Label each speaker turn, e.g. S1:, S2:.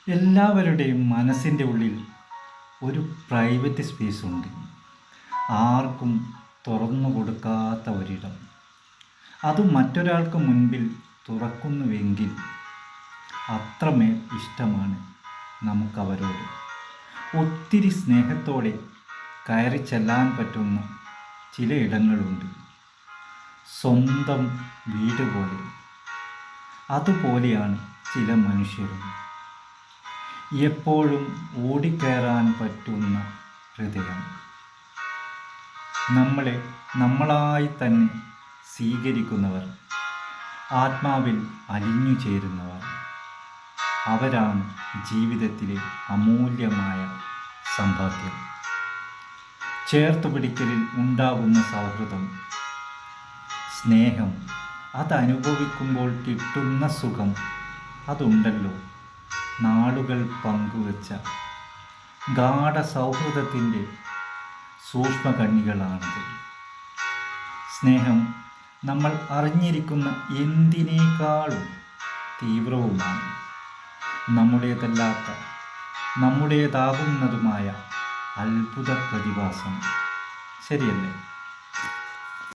S1: എല്ലാവരുടെയും മനസ്സിൻ്റെ ഉള്ളിൽ ഒരു പ്രൈവറ്റ് സ്പേസ് ഉണ്ട്. ആർക്കും തുറന്നു കൊടുക്കാത്ത ഒരിടം. അത് മറ്റൊരാൾക്ക് മുൻപിൽ തുറക്കുന്നുവെങ്കിൽ അത്രമേൽ ഇഷ്ടമാണ് നമുക്കവരോട്. ഒത്തിരി സ്നേഹത്തോടെ കയറി ചെല്ലാൻ പറ്റുന്ന ചില ഇടങ്ങളുണ്ട്. സ്വന്തം വീട് പോലെ. അതുപോലെയാണ് ചില മനുഷ്യരും. എപ്പോഴും ഓടിക്കയറാൻ പറ്റുന്ന ഹൃദയം. നമ്മളെ നമ്മളായി തന്നെ സ്വീകരിക്കുന്നവർ, ആത്മാവിൽ അലിഞ്ഞു ചേരുന്നവർ. അവരാണ് ജീവിതത്തിലെ അമൂല്യമായ സമ്പാദ്യം. ചേർത്തുപിടിക്കലിൽ ഉണ്ടാകുന്ന സൗഹൃദം, സ്നേഹം, അതനുഭവിക്കുമ്പോൾ കിട്ടുന്ന സുഖം, അതുണ്ടല്ലോ. നാളുകൾ പങ്കുവച്ച ഗാഢ സൗഹൃദത്തിൻ്റെ സൂക്ഷ്മകണ്ണികളാണത്. സ്നേഹം നമ്മൾ അറിഞ്ഞിരിക്കുന്ന എന്തിനേക്കാളും തീവ്രവുമാണ്. നമ്മുടേതല്ലാത്ത, നമ്മുടേതാകുന്നതുമായ അത്ഭുത പ്രതിഭാസം. ശരിയല്ലേ?